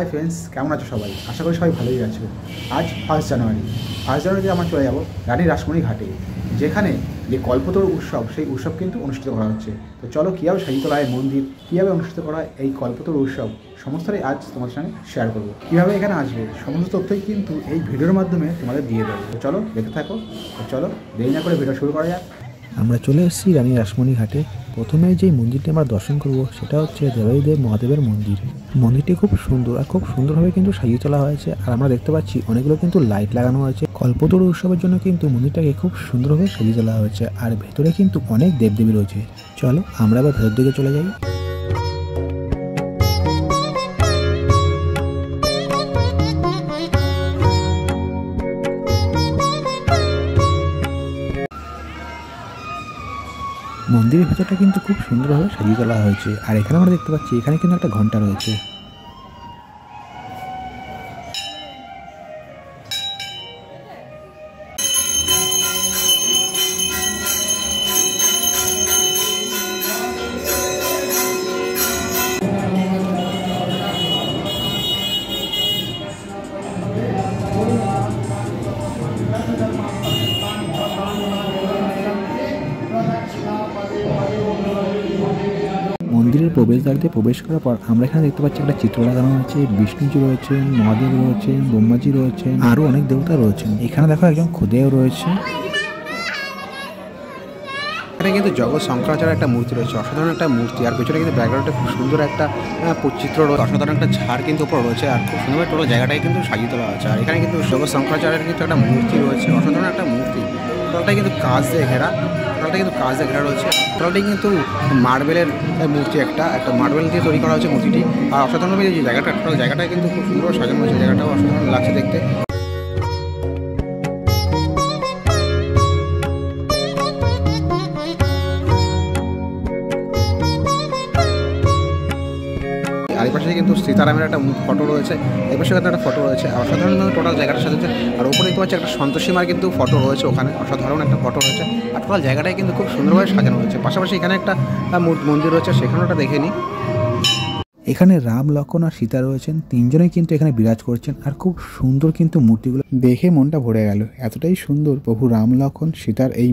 Hi friends, কেমন আছো সবাই? আশা করি সবাই ভালোই আছো। আজ 1 জানুয়ারি আমরা চলে যাব রানী রাসমণি ঘাটে, যেখানে যে কল্পতরু উৎসব, সেই উৎসব কিন্তু অনুষ্ঠিত করা হচ্ছে। তো চলো, কীভাবে সাজিতলায় মন্দির, কীভাবে অনুষ্ঠিত করা হয় এই কল্পতরু উৎসব, সমস্তটাই আজ তোমাদের সঙ্গে শেয়ার করবো। কীভাবে এখানে আসবে সমস্ত তথ্যই কিন্তু এই ভিডিওর মাধ্যমে তোমাদের দিয়ে দেবো। তো চলো দেখতে থাকো। তো চলো দেরি না করে ভিডিও শুরু করা যাক। আমরা চলে এসেছি রানী রাসমণি ঘাটে। প্রথমে যেই মন্দিরটি আমরা দর্শন করব সেটা হচ্ছে দেবাদিদেব মহাদেবের মন্দির। মন্দিরটি খুব সুন্দর আর খুব সুন্দরভাবে কিন্তু সাজিয়ে তোলা হয়েছে। আর আমরা দেখতে পাচ্ছি অনেকগুলো কিন্তু লাইট লাগানো হয়েছে। কল্পতরু উৎসবের জন্য কিন্তু মন্দিরটাকে খুব সুন্দরভাবে সাজিয়ে তোলা হয়েছে। আর ভেতরে কিন্তু অনেক দেবদেবী রয়েছে। চলো আমরা আবার ভেতর দিকে চলে যাই। মন্দিরের ভেতরটা কিন্তু খুব সুন্দরভাবে সাজিয়ে তোলা হয়েছে। আর এখানে আমরা দেখতে পাচ্ছি এখানে কিন্তু একটা ঘন্টা রয়েছে। মন্দিরের প্রবেশদ্বার দিয়ে প্রবেশ করার পর আমরা এখানে দেখতে পাচ্ছি একটা চিত্র লাগানো হয়েছে। বিষ্ণুজি রয়েছেন, মহাদেব রয়েছেন, ব্রহ্মাজি রয়েছেন, আরও অনেক দেবতা রয়েছেন। এখানে দেখো একজন খোদেও রয়েছে। এখানে কিন্তু জগৎ শঙ্করাচার্যের একটা মূর্তি রয়েছে, অসাধারণ একটা মূর্তি। আর পেছনে কিন্তু ব্যাকগ্রাউন্ডে খুব সুন্দর একটা চিত্র রয়েছে, অসাধারণ একটা ঝাড় কিন্তু উপর রয়েছে। আর খুব সুন্দর টোটাল জায়গাটাই কিন্তু সাজিয়ে তোলা হয়েছে। আর এখানে কিন্তু জগৎ শঙ্করাচার্যের কিন্তু একটা মূর্তি রয়েছে, অসাধারণ একটা মূর্তি। টোটালটাই কিন্তু কাঁচ দিয়ে ঘেরা, রয়েছে। টোটালটাই কিন্তু মার্বেলের মূর্তি, একটা মার্বেল দিয়ে তৈরি করা হয়েছে মূর্তিটি। আর অসাধারণভাবে যে জায়গাটা, টোটাল জায়গাটা কিন্তু খুব সুন্দর সাজানো হয়েছে। জায়গাটাও অসাধারণ লাগছে দেখতে। আর এই পাশে কিন্তু সীতারামের একটা ফটো রয়েছে, এই পাশে একটা ফটো রয়েছে। অসাধারণভাবে টোটাল জায়গাটা সাজাচ্ছে। আর উপরে দেখতে পাচ্ছি একটা সন্তোষী মার কিন্তু ফটো রয়েছে, ওখানে অসাধারণ একটা ফটো রয়েছে। আর টোটাল জায়গাটাই কিন্তু খুব সুন্দরভাবে সাজানো হয়েছে। পাশাপাশি এখানে একটা মন্দির রয়েছে, সেখানেটা দেখে নিই। এখানে রাম, লক্ষ্মণ আর সীতা রয়েছেন, তিনজনেই কিন্তু এখানে বিরাজ করছেন। আর খুব সুন্দর কিন্তু মূর্তিগুলো দেখে মনটা ভরে গেল। এতটাই সুন্দর প্রভু রাম, লক্ষ্মণ, সীতার এই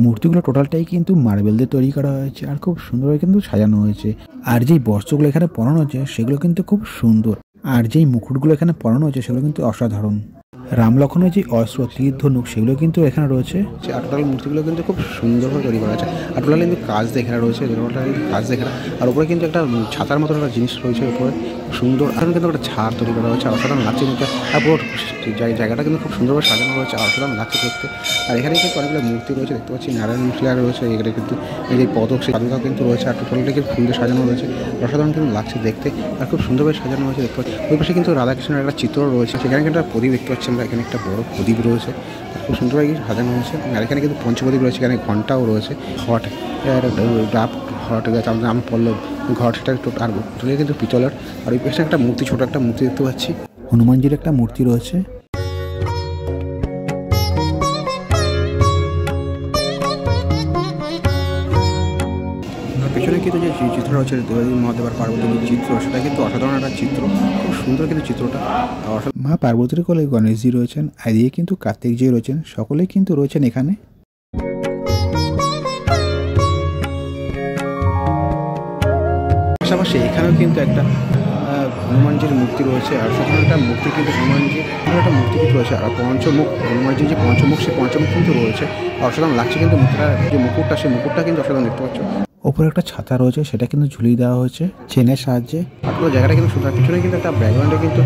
মূর্তিগুলো টোটালটাই কিন্তু মার্বেল দিয়ে তৈরি করা হয়েছে। আর খুব সুন্দরভাবে কিন্তু সাজানো হয়েছে। আর যেই বস্ত্রগুলো এখানে পরানো হয়েছে সেগুলো কিন্তু খুব সুন্দর। আর যেই মুকুটগুলো এখানে পরানো হয়েছে সেগুলো কিন্তু অসাধারণ। রাম লক্ষ্মণের যে অস্ত্র, তীর, ধনুক সেগুলো কিন্তু এখানে রয়েছে। আর টোটাল মূর্তিগুলো কিন্তু খুব সুন্দরভাবে তৈরি করা আছে। আর টোটাল কিন্তু কাজ দেখা রয়েছে, কাজ দেখা। আর উপরে কিন্তু একটা ছাতার মতো একটা জিনিস রয়েছে উপরে, সুন্দর। আর কিন্তু একটা ছাদ তৈরি করা হয়েছে, অসাধারণ লাগছে দেখতে। আর পুরো জায়গাটা কিন্তু খুব সুন্দরভাবে সাজানো রয়েছে, অসাধারণ লাগছে দেখতে। আর এখানে কিন্তু অনেকগুলো মূর্তি রয়েছে, দেখতে পাচ্ছি নারায়ণ মুসলিয়ার রয়েছে। এখানে কিন্তু এই যে পদক, সেই পদকটাও কিন্তু রয়েছে। আর টোটালটা কিন্তু ফুল দিয়ে সাজানো রয়েছে, অসাধারণ কিন্তু লাগছে দেখতে। আর খুব সুন্দরভাবে সাজানো হয়েছে দেখতে পাচ্ছি। ওই পাশে কিন্তু রাধাকৃষ্ণের একটা চিত্র রয়েছে, সেখানে কিন্তু একটা প্রদীপ দেখতে পাচ্ছি আমরা। এখানে একটা বড় প্রদীপ রয়েছে, খুব সুন্দরভাবে সাজানো হয়েছে। আর এখানে কিন্তু পঞ্চপ্রদীপ রয়েছে, এখানে ঘন্টাও রয়েছে, ঘট, ডাব, ঘট গাছ নাম পল্লব ঘট, সেটা আর কিন্তু পিতলের। আর ওই পাশে একটা মূর্তি, ছোটো একটা মূর্তি দেখতে পাচ্ছি। হনুমানজির একটা মূর্তি রয়েছে। পেছনে কিন্তু যে চিত্র রয়েছে দেবাদিদেব মহাদেব আর পার্বতীর চিত্র, সেটা কিন্তু অসাধারণ একটা চিত্র, খুব সুন্দর কিন্তু চিত্রটা। মা পার্বতীর কোলে গণেশজি রয়েছেন, আর এদিকে কিন্তু কার্তিকজি রয়েছেন, সকলেই কিন্তু রয়েছেন এখানে। পাশাপাশি এখানেও কিন্তু একটা হনুমানজির মূর্তি রয়েছে। আর সাধারণ একটা মূর্তি কিন্তু হনুমানজির একটা মূর্তি কিন্তু রয়েছে। আর পঞ্চমুখ, হনুমানজির যে পঞ্চমুখ, সেই পঞ্চমুখ কিন্তু রয়েছে। অসাধারণ লাগছে কিন্তু মুখটা, যে মুকুটটা, সেই মুকুটটা কিন্তু অসাধারণ দেখতে পাচ্ছ। ওপরে একটা ছাতা রয়েছে, সেটা কিন্তু ঝুলিয়ে দেওয়া হয়েছে চেনের সাহায্যে। আর পুরো জায়গাটা কিন্তু সুন্দর। পিছনে কিন্তু একটা ব্যাকগ্রাউন্ডে কিন্তু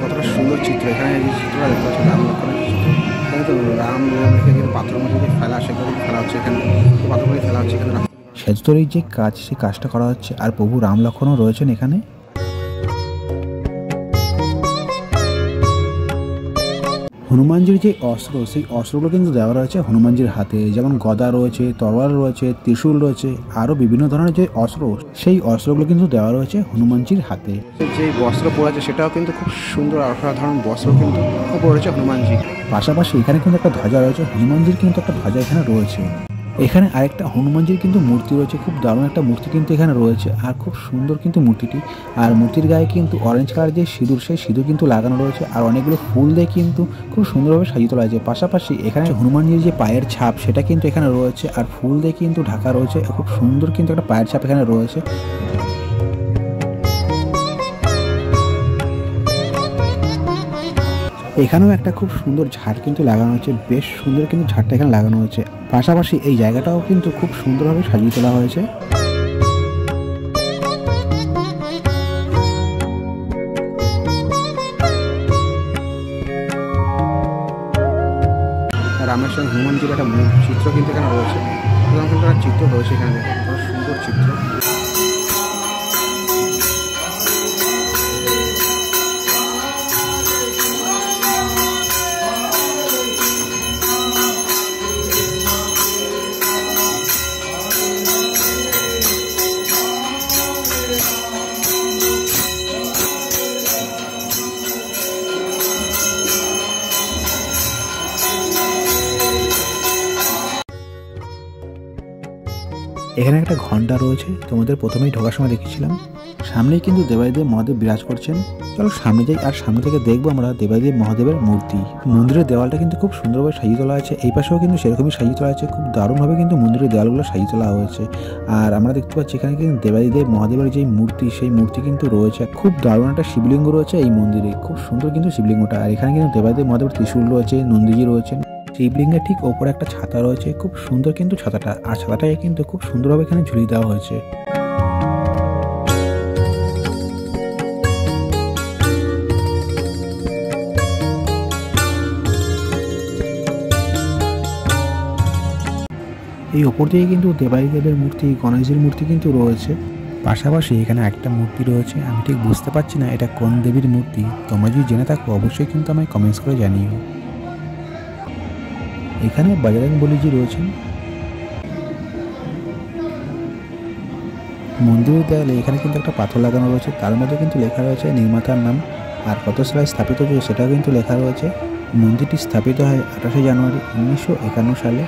কতটা সুন্দর চিত্র। এখানে যে চিত্রটা দেখতে পাচ্ছি রাম লক্ষ্মণের চিত্র, এখানে তো রাম রেখে কিন্তু পাথরের মধ্যে যে ফেলা, সেগুলো কিন্তু ফেলা হচ্ছে। এখানে পাথরগুলি ফেলা হচ্ছে এখানে। সেতুতলির যে কাজ, সেই কাজটা করা হচ্ছে। আর প্রভু রাম লক্ষ্মণও রয়েছেন এখানে। হনুমানজির যে অস্ত্র, সেই অস্ত্রগুলো কিন্তু দেওয়া রয়েছে হনুমানজির হাতে। যেমন গদা রয়েছে, তরোয়াল রয়েছে, ত্রিশূল রয়েছে, আরও বিভিন্ন ধরনের যে অস্ত্র, সেই অস্ত্রগুলো কিন্তু দেওয়া রয়েছে হনুমানজির হাতে। যে বস্ত্র পরেছে সেটাও কিন্তু খুব সুন্দর, অসাধারণ বস্ত্র কিন্তু পরেছে হনুমানজি। পাশাপাশি এখানে কিন্তু একটা ধ্বজা রয়েছে, হনুমানজির কিন্তু একটা ধ্বজা এখানে রয়েছে। এখানে আরেকটা হনুমানজির কিন্তু মূর্তি রয়েছে, খুব দারুণ একটা মূর্তি কিন্তু এখানে রয়েছে আর খুব সুন্দর কিন্তু মূর্তিটি। আর মূর্তির গায়ে কিন্তু অরেঞ্জ কালার যে সিঁদুর, সেই সিঁদুর কিন্তু লাগানো রয়েছে আর অনেকগুলো ফুল দিয়ে কিন্তু খুব সুন্দরভাবে সাজিয়ে তোলা হয়েছে। পাশাপাশি এখানে হনুমানজির যে পায়ের ছাপ সেটা কিন্তু এখানে রয়েছে আর ফুল দিয়ে কিন্তু ঢাকা রয়েছে, খুব সুন্দর কিন্তু একটা পায়ের ছাপ এখানে রয়েছে। এখানেও একটা খুব সুন্দর ঝাড় কিন্তু লাগানো হয়েছে, বেশ সুন্দর কিন্তু ঝাড়টা এখানে লাগানো হয়েছে। পাশাপাশি এই জায়গাটাও কিন্তু খুব সুন্দরভাবে সাজিয়ে তোলা হয়েছে। রামের সঙ্গে হনুমানজির একটা চিত্র কিন্তু এখানে রয়েছে, কিন্তু একটা চিত্র রয়েছে এখানে, দেখো সুন্দর চিত্র। এখানে একটা ঘন্টা রয়েছে, তোমাদের প্রথমেই ঢোকার সময় দেখেছিলাম। সামনেই কিন্তু দেবাদিদেব মহাদেব বিরাজ করছেন। চলো সামনে যাই আর সামনে থেকে দেখবো আমরা দেবাদিদেব মহাদেবের মূর্তি। মন্দিরের দেওয়ালটা কিন্তু খুব সুন্দরভাবে সাজিয়ে তোলা আছে, এই পাশেও কিন্তু সেরকমই সাজিয়ে তোলা আছে, খুব দারুণভাবে কিন্তু মন্দিরের দেওয়ালগুলো সাজিয়ে তোলা হয়েছে। আর আমরা দেখতে পাচ্ছি এখানে কিন্তু দেবাদিদেব মহাদেবের যে মূর্তি, সেই মূর্তি কিন্তু রয়েছে। খুব দারুণ একটা শিবলিঙ্গ রয়েছে এই মন্দিরে, খুব সুন্দর কিন্তু শিবলিঙ্গটা। আর এখানে কিন্তু দেবাদিদেব মহাদেবের ত্রিশূল রয়েছে, নন্দীজি রয়েছেন। শিবলিঙ্গের ঠিক ওপরে একটা ছাতা রয়েছে, খুব সুন্দর কিন্তু ছাতাটা, আর ছাতাটাকে কিন্তু খুব সুন্দরভাবে এখানে ঝুলিয়ে দেওয়া হয়েছে। এই ওপর দিকে কিন্তু দেবাদিদেবের মূর্তি, গণেশজির মূর্তি কিন্তু রয়েছে। পাশাপাশি এখানে একটা মূর্তি রয়েছে, আমি ঠিক বুঝতে পারছি না এটা কোন দেবীর মূর্তি। তোমরা যদি জেনে থাকো অবশ্যই কিন্তু আমায় কমেন্টস করে জানিও। এখানে বজরংবলীজি রয়েছেন। মন্দিরের দেয়ালে এখানে কিন্তু একটা পাথর লাগানো রয়েছে, তার মধ্যে কিন্তু লেখা রয়েছে নির্মাতার নাম আর কত সালে স্থাপিত হয়েছে সেটাও কিন্তু লেখা রয়েছে। মন্দিরটি স্থাপিত হয় 28 জানুয়ারি 1951 সালে।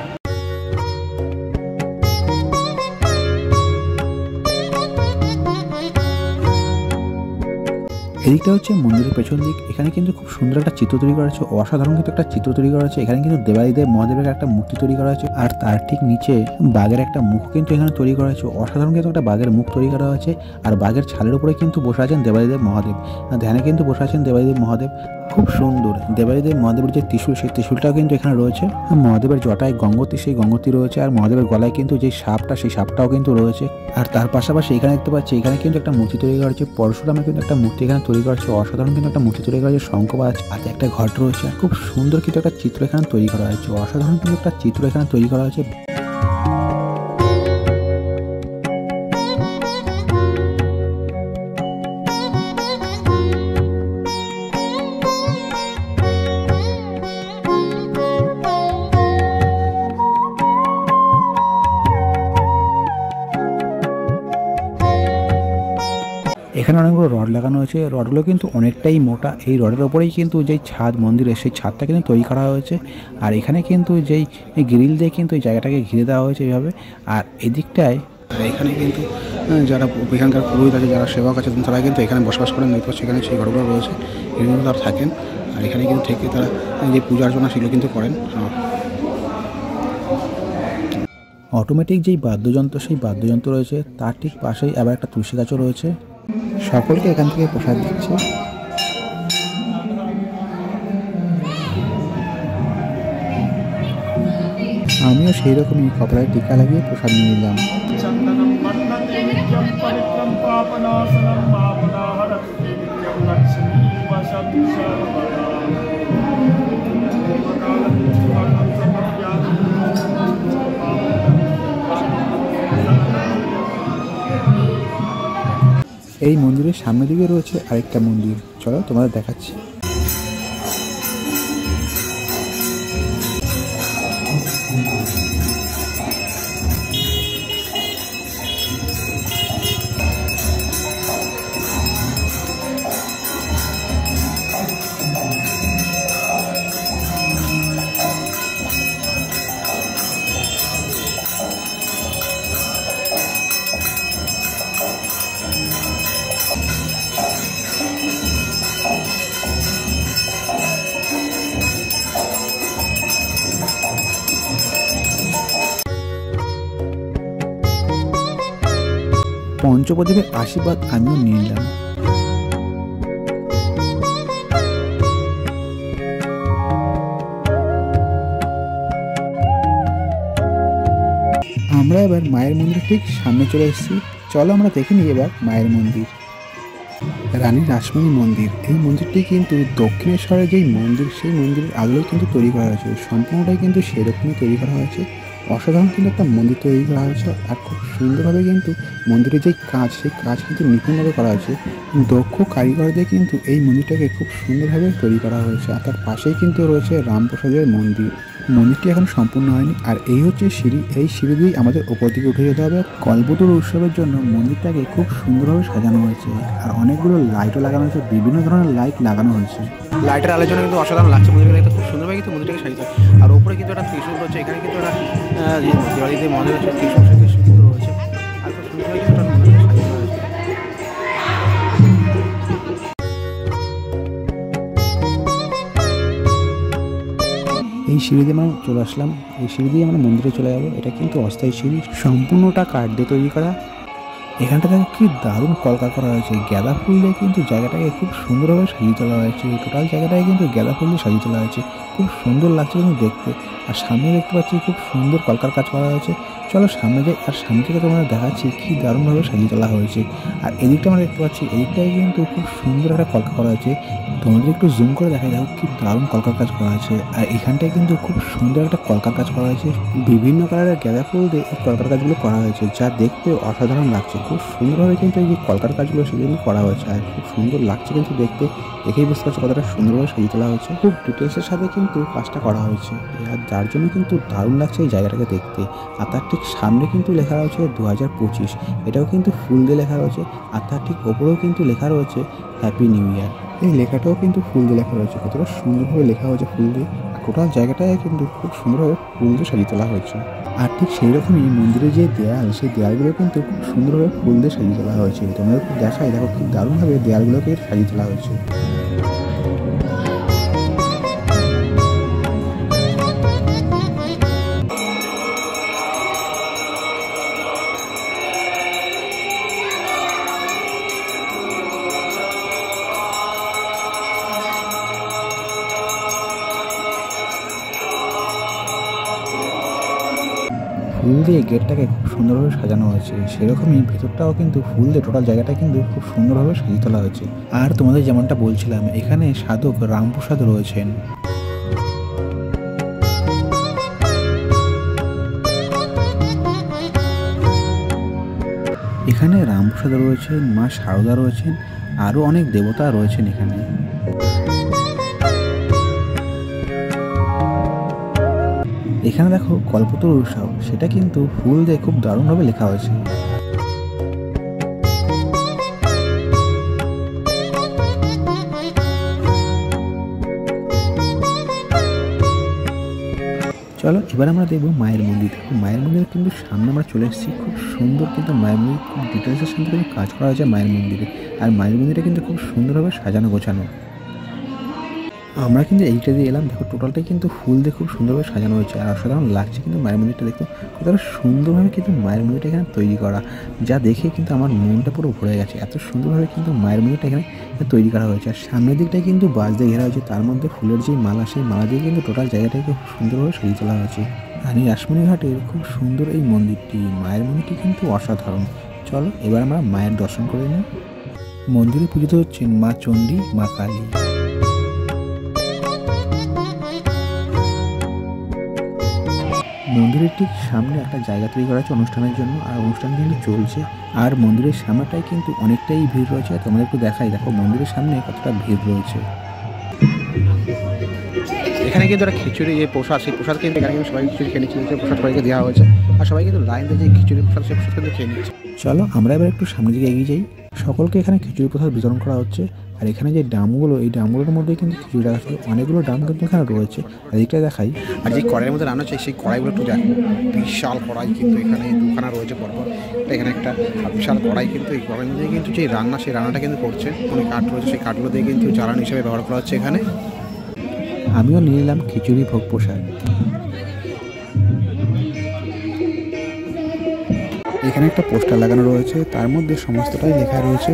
এদিকটা হচ্ছে মন্দিরের পেছন দিক। এখানে কিন্তু খুব সুন্দর একটা চিত্র তৈরি করা হয়েছে, অসাধারণ কিন্তু একটা চিত্র তৈরি করা হয়েছে। এখানে কিন্তু দেবাদিদেব মহাদেবের একটা মূর্তি তৈরি করা হয়েছে আর তার ঠিক নিচে বাঘের একটা মুখ কিন্তু এখানে তৈরি করা হয়েছে। অসাধারণ কিন্তু একটা বাঘের মুখ তৈরি করা হয়েছে আর বাঘের ছালের উপরে কিন্তু বসে আছেন দেবাদিদেব মহাদেব, ধ্যানে কিন্তু বসে আছেন দেবাদিদেব মহাদেব। খুব সুন্দর দেবাদিদেব মহাদেবের যে ত্রিশূল, সেই ত্রিশূলটাও কিন্তু এখানে রয়েছে। মহাদেবের জটায় গঙ্গোত্রী, সেই গঙ্গোত্রী রয়েছে। আর মহাদেবের গলায় কিন্তু যে সাপটা, সেই সাপটাও কিন্তু রয়েছে। আর তার পাশাপাশি এখানে দেখতে পাচ্ছি এখানে কিন্তু একটা মূর্তি তৈরি করা হয়েছে, পরশুরামের কিন্তু একটা মূর্তি এখানে তৈরি করা হয়েছে। অসাধারণ কিন্তু একটা মূর্তি তৈরি করা হয়েছে, শঙ্খবাজ হাতে একটা ঘট রয়েছে। খুব সুন্দর কিন্তু একটা চিত্র এখানে তৈরি করা হয়েছে, অসাধারণ কিন্তু একটা চিত্র এখানে তৈরি করা হয়েছে। এখানে অনেকগুলো রড লাগানো হয়েছে, রডগুলো কিন্তু অনেকটাই মোটা। এই রডের ওপরেই কিন্তু যেই ছাদ মন্দিরের, সেই ছাদটা কিন্তু তৈরি করা হয়েছে। আর এখানে কিন্তু যেই গ্রিল দিয়ে কিন্তু এই জায়গাটাকে ঘিরে দেওয়া হয়েছে এইভাবে। আর এদিকটায় এখানে কিন্তু যারা এখানকার পুরোহিত আছে, যারা সেবক আছে, তারা কিন্তু এখানে বসবাস করেন। দেখতে পাচ্ছি এখানে সেই ঘরগুলো রয়েছে, এখানে কিন্তু তারা থাকেন আর এখানে কিন্তু থেকে তারা যে পূজা অর্চনা সেগুলো কিন্তু করেন। অটোমেটিক যেই বাদ্যযন্ত্র, সেই বাদ্যযন্ত্র রয়েছে, তার ঠিক পাশেই আবার একটা তুলসী গাছও রয়েছে। সকলকে এখান থেকে প্রসাদ দিচ্ছে। আমিও সেই রকমই কপালের টিকা লাগিয়ে প্রসাদ নিয়ে নিলাম। এই মন্দিরের সামনের দিকে রয়েছে আরেকটা মন্দির, চলো তোমাদের দেখাচ্ছি। পঞ্চপ্রদীপের আশীর্বাদ আমিও নিয়ে নিলাম। আমরা এবার মায়ের মন্দির ঠিক সামনে চলে এসেছি। চলো আমরা দেখে নিই এবার মায়ের মন্দির। রানী রাসমণি মন্দির। এই মন্দিরটি কিন্তু দক্ষিণেশ্বরের যেই মন্দির, সেই মন্দিরের আলোয় কিন্তু তৈরি করা হয়েছে। সম্পূর্ণটাই কিন্তু সেরকমই তৈরি করা হয়েছে। অসাধারণ কিন্তু একটা মন্দির তৈরি করা হয়েছে, আর খুব সুন্দরভাবে কিন্তু মন্দিরের যেই কাজ, সেই কাজ কিন্তু নিপুণভাবে করা হয়েছে। দক্ষ কারিগর দিয়ে কিন্তু এই মন্দিরটাকে খুব সুন্দরভাবে তৈরি করা হয়েছে। আর তার পাশেই কিন্তু রয়েছে রামপ্রসাদের মন্দির। মন্দিরটি এখন সম্পূর্ণ হয়নি। আর এই হচ্ছে সিঁড়ি। এই সিঁড়ি দিয়েই আমাদের ওপর দিকে উঠে যেতে হবে। কল্পতরু উৎসবের জন্য মন্দিরটাকে খুব সুন্দরভাবে সাজানো হয়েছে, আর অনেকগুলো লাইটও লাগানো হয়েছে। বিভিন্ন ধরনের লাইট লাগানো হয়েছে। লাইটের আলোচনা কিন্তু অসাধারণ লাগছে। মন্দিরটা খুব সুন্দরভাবে কিন্তু মন্দিরটাকে সাজিয়েছে। আর ওপরে কিন্তু একটা ত্রিশূল রয়েছে। এখানে কিন্তু একটা দিওয়ালিতে মন্দির হচ্ছে ত্রিশূল, সেই ত্রিশূল কিন্তু রয়েছে। আর খুব সুন্দরভাবে কিন্তু একটা মন্দিরটাকে সাজিয়ে রয়েছে। এই সিঁড়ি দিয়ে আমরা চলে আসলাম। এই সিঁড়ি দিয়ে আমরা মন্দিরে চলে যাবো। এটা কিন্তু অস্থায়ী সিঁড়ি, সম্পূর্ণটা কাঠ দিয়ে তৈরি করা। এখানটাতে কি দারুণ কলকা করা হয়েছে। গাঁদা ফুল দিয়ে কিন্তু জায়গাটাকে খুব সুন্দরভাবে সাজিয়ে তোলা হয়েছে। টোটাল জায়গাটাকে কিন্তু গাঁদা ফুল দিয়ে সাজিয়ে তোলা হয়েছে। খুব সুন্দর লাগছে কিন্তু দেখতে। আর সামনে দেখতে পাচ্ছি খুব সুন্দর কলকার কাজ করা হয়েছে। চলো সামনে যাই, আর সামনে থেকে তোমাদের দেখাচ্ছি কি দারুণভাবে সাজিয়ে তোলা হয়েছে। আর এদিকটা আমরা দেখতে পাচ্ছি, এদিকটায় কিন্তু খুব সুন্দর একটা কলকা করা হয়েছে। তোমাদের একটু জুম করে দেখাই, দেখো কি দারুণ কলকার কাজ করা হয়েছে। আর এখানটায় কিন্তু খুব সুন্দর একটা কলকার কাজ করা হয়েছে। বিভিন্ন কালারের গাঁদা ফুল দিয়ে এই কলকার কাজগুলো করা হয়েছে, যা দেখতে অসাধারণ লাগছে। খুব সুন্দরভাবে কিন্তু এই যে কলকার কাজগুলো সেগুলো করা হয়েছে, আর খুব সুন্দর লাগছে কিন্তু দেখতে। দেখেই বুঝতে পারছি কতটা সুন্দরভাবে সাজিয়ে তোলা হয়েছে। খুব ডিটেলসের সাথে কিন্তু কাজটা করা হয়েছে, আর যার জন্য কিন্তু দারুণ লাগছে এই জায়গাটাকে দেখতে। আর তার ঠিক সামনে কিন্তু লেখা রয়েছে 2025। এটাও কিন্তু ফুল দিয়ে লেখা রয়েছে। আর তার ঠিক ওপরেও কিন্তু লেখা রয়েছে হ্যাপি নিউ ইয়ার। এই লেখাটাও কিন্তু ফুল দিয়ে লেখা রয়েছে। কতটা সুন্দরভাবে লেখা হয়েছে ফুল দিয়ে। আর টোটাল জায়গাটায় কিন্তু খুব সুন্দরভাবে ফুল দিয়ে সাজিয়ে তোলা হয়েছে। আর ঠিক সেই রকমই মন্দিরের যে দেয়াল, সেই দেয়ালগুলো কিন্তু খুব সুন্দরভাবে ফুল দিয়ে সাজিয়ে তোলা হয়েছে। তোমাদের দেখাই, দেখো কি দারুণভাবে দেয়ালগুলোকে সাজিয়ে তোলা হয়েছে। ফুল দিয়ে গেটটাকে খুব সুন্দরভাবে সাজানো হয়েছে। সেরকমই ভেতরটাও কিন্তু ফুল দিয়ে টোটাল জায়গাটা কিন্তু খুব সুন্দরভাবে সাজিয়ে তোলা হয়েছে। আর তোমাদের যেমনটা বলছিলাম, এখানে সাধক রামপ্রসাদ রয়েছেন। এখানে রামপ্রসাদ রয়েছেন, মা শারদা রয়েছেন, আরও অনেক দেবতা রয়েছেন এখানে। এখানে দেখো কল্পতরু উৎসব, সেটা কিন্তু ফুল দিয়ে খুব দারুণভাবে লেখা হয়েছে। চলো এবার আমরা দেখবো মায়ের মন্দির। মায়ের মন্দিরে কিন্তু সামনে আমরা চলে এসেছি। খুব সুন্দর কিন্তু মায়ের মন্দির, খুব ডিটেলসের সাথে কিন্তু কাজ করা হয়েছে মায়ের মন্দিরে। আর মায়ের মন্দিরটা কিন্তু খুব সুন্দরভাবে সাজানো গোছানো। আমরা কিন্তু এইটা দিয়ে এলাম। দেখো টোটালটাই কিন্তু ফুল দিয়ে খুব সুন্দরভাবে সাজানো হয়েছে, আর অসাধারণ লাগছে কিন্তু মায়ের মন্দিরটা দেখতে। কতটা সুন্দরভাবে কিন্তু মায়ের মন্দিরটা এখানে তৈরি করা, যা দেখে কিন্তু আমার মনটা পুরো ভরে গেছে। এত সুন্দরভাবে কিন্তু মায়ের মন্দিরটা এখানে তৈরি করা হয়েছে। আর সামনের দিকটাই কিন্তু বাঁশ দিয়ে ঘেরা হয়েছে, তার মধ্যে ফুলের যে মালা, সেই মালা দিয়ে কিন্তু টোটাল জায়গাটাকে খুব সুন্দরভাবে সাজিয়ে তোলা হয়েছে। রানী রাসমণি ঘাটের খুব সুন্দর এই মন্দিরটি। মায়ের মন্দিরটি কিন্তু অসাধারণ। চলো এবার আমরা মায়ের দর্শন করে নিই। মন্দিরে পূজিত হচ্ছেন মা চণ্ডী, মা কালী। মন্দিরের ঠিক সামনে একটা জায়গা তৈরি করা হয়েছে অনুষ্ঠানের জন্য, আর অনুষ্ঠান কিন্তু চলছে। আর মন্দিরের সামনেটাই কিন্তু অনেকটাই ভিড় রয়েছে। তোমাদের একটু দেখাই, দেখো মন্দিরের সামনে কতটা ভিড় রয়েছে। এখানে কিন্তু একটা খিচুড়ি যে প্রসাদ, সেই প্রসাদ কিন্তু এখানে কিন্তু সবাই খিচুড়ি খেয়ে নিচ্ছে। প্রসাদ সবাইকে দেওয়া হয়েছে, আর সবাই কিন্তু লাইন দিয়ে যে খিচুড়ি প্রসাদ, সেই প্রসাদ কিন্তু খেয়ে নিচ্ছে। চলো আমরা এবার একটু সামনের দিকে এগিয়ে যাই। সকলকে এখানে খিচুড়ি প্রসাদ বিতরণ করা হচ্ছে। আর এখানে যে ড্রামগুলো, এই ড্রামগুলোর মধ্যে কিন্তু খিচুড়ি রাখা ছিল। অনেকগুলো ড্রাম কিন্তু এখানে রয়েছে। আর এইটা দেখাই, আর যে কড়াইয়ের মধ্যে রান্না হচ্ছে, সেই কড়াইগুলো একটু দেখো। বিশাল কড়াই কিন্তু এখানে দুখানা রয়েছে পরপর। এখানে একটা বিশাল কড়াই, কিন্তু এই কড়াইয়ের মধ্যে কিন্তু যে রান্না, সেই রান্নাটা কিন্তু করছে। অনেক কাঠ রয়েছে, সেই কাঠগুলো দিয়ে কিন্তু জ্বালানি হিসেবে ব্যবহার করা হচ্ছে এখানে। আমিও নিয়ে নিলাম খিচুড়ি ভোগ প্রসাদ। এখানে একটা পোস্টার লাগানো রয়েছে, তার মধ্যে সমস্তটাই লেখা রয়েছে।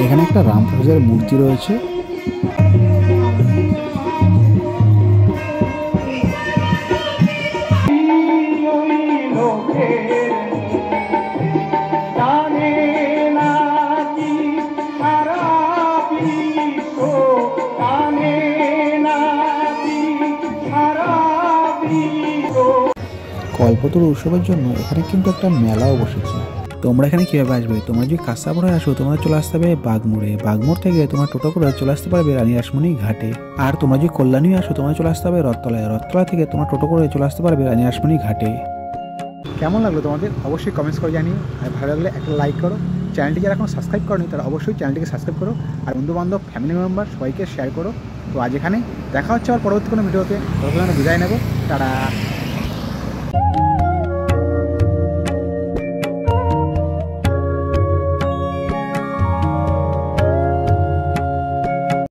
এখানে একটা রামপ্রসাদের মূর্তি রয়েছে। কল্পতরু উৎসবের জন্য এখানে কিন্তু একটা মেলাও বসেছে। তোমরা এখানে কীভাবে আসবে? তোমরা যদি কাঁসাপাড়ায় আসো তোমরা চলে আসতে হবে বাগমোড়ে, বাগমোড় থেকে তোমরা টোটো করে চলে আসতে পারবে রানী রাসমণি ঘাটে। আর তোমরা যদি কল্যাণী আসো তোমরা চলে আসতে হবে রথতলায়, রথতলা থেকে তোমরা টোটো করে চলে আসতে পারবে রানী রাসমণি ঘাটে। কেমন লাগলো তোমাদের অবশ্যই কমেন্টস করে জানিও, আর ভালো লাগলে একটা লাইক করো। চ্যানেলটি যারা এখন সাবস্ক্রাইব করোনি তারা অবশ্যই চ্যানেলটিকে সাবস্ক্রাইব করো, আর বন্ধুবান্ধব ফ্যামিলি মেম্বার সবাইকে শেয়ার করো। তো আজ এখানে দেখা হচ্ছে আবার পরবর্তী কোনো ভিডিওতে, ততক্ষণ বিদায় নেবো, টাটা।